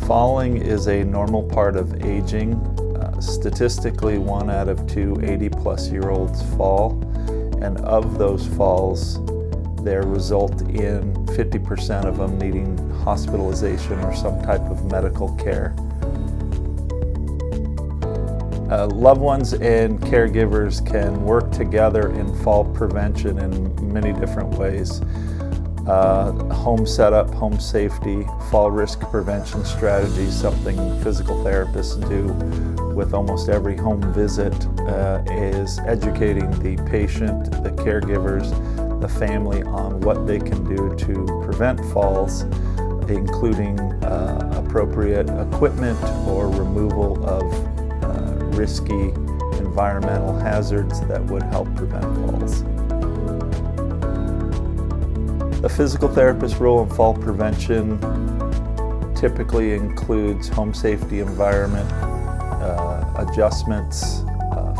Falling is a normal part of aging. Statistically, 1 out of 2 80-plus-year-olds fall, and of those falls, they result in 50% of them needing hospitalization or some type of medical care. Loved ones and caregivers can work together in fall prevention in many different ways. Home setup, home safety, fall risk prevention strategies, something physical therapists do with almost every home visit, is educating the patient, the caregivers, the family on what they can do to prevent falls, including appropriate equipment or removal of risky environmental hazards that would help prevent falls. The physical therapist role in fall prevention typically includes home safety environment, adjustments,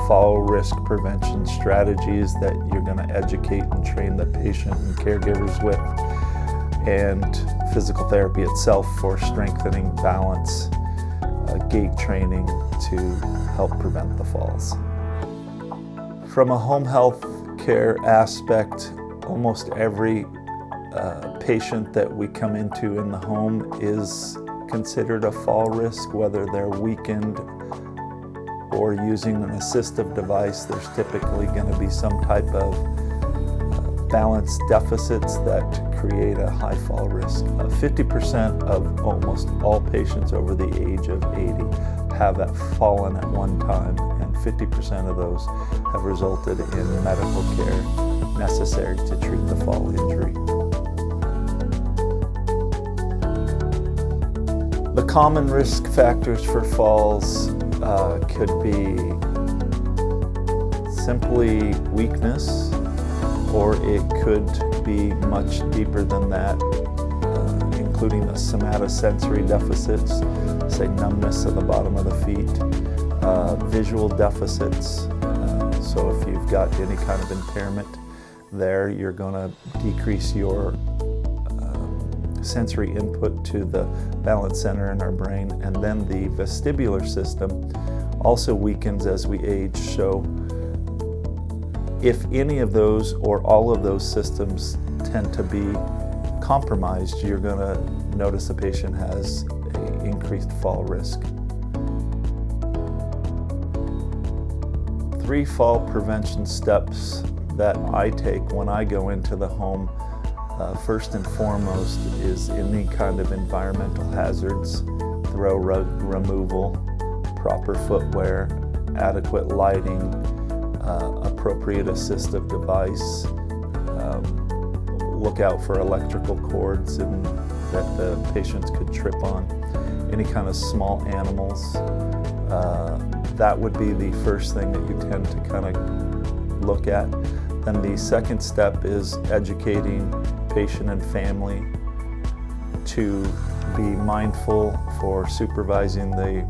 fall risk prevention strategies that you're going to educate and train the patient and caregivers with, and physical therapy itself for strengthening balance, gait training to help prevent the falls. From a home health care aspect, almost every patient that we come into in the home is considered a fall risk, whether they're weakened or using an assistive device. There's typically going to be some type of balance deficits that create a high fall risk. 50% of almost all patients over the age of 80 have fallen at one time, and 50% of those have resulted in medical care necessary to treat the fall injury. The common risk factors for falls could be simply weakness, or it could be much deeper than that, including the somatosensory deficits, say numbness at the bottom of the feet, visual deficits. So if you've got any kind of impairment there, you're going to decrease your sensory input to the balance center in our brain, and then the vestibular system also weakens as we age. So if any of those or all of those systems tend to be compromised, you're going to notice a patient has an increased fall risk. 3 fall prevention steps that I take when I go into the home. First and foremost is any kind of environmental hazards, throw rug removal, proper footwear, adequate lighting, appropriate assistive device, look out for electrical cords that the patients could trip on, any kind of small animals. That would be the first thing that you tend to kind of look at. Then the second step is educating patient and family to be mindful for supervising the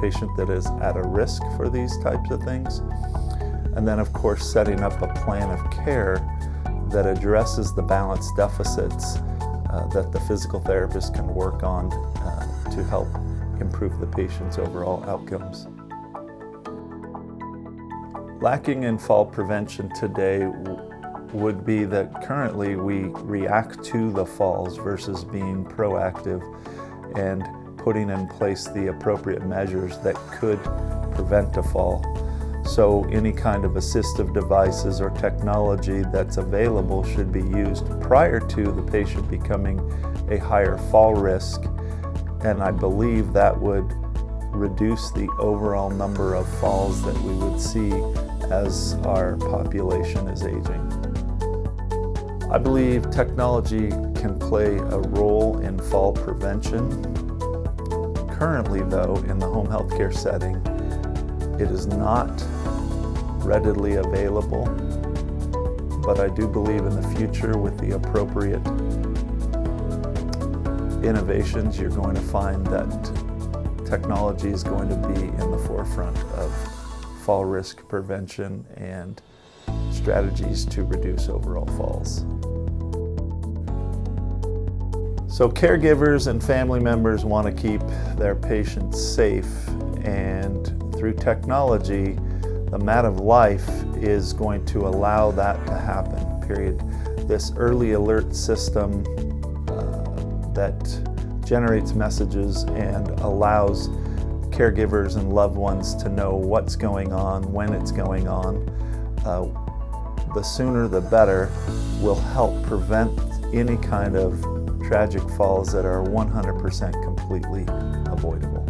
patient that is at a risk for these types of things. And then, of course, setting up a plan of care that addresses the balance deficits that the physical therapist can work on to help improve the patient's overall outcomes. Lacking in fall prevention today would be that currently we react to the falls versus being proactive and putting in place the appropriate measures that could prevent a fall. So any kind of assistive devices or technology that's available should be used prior to the patient becoming a higher fall risk, and I believe that would reduce the overall number of falls that we would see as our population is aging. I believe technology can play a role in fall prevention. Currently, though, in the home health care setting, it is not readily available, but I do believe in the future, with the appropriate innovations, you're going to find that technology is going to be in the forefront of fall risk prevention and strategies to reduce overall falls. So caregivers and family members want to keep their patients safe, and through technology, the Mat of Life is going to allow that to happen, period. This early alert system that generates messages and allows caregivers and loved ones to know what's going on, when it's going on, the sooner the better, will help prevent any kind of tragic falls that are 100% completely avoidable.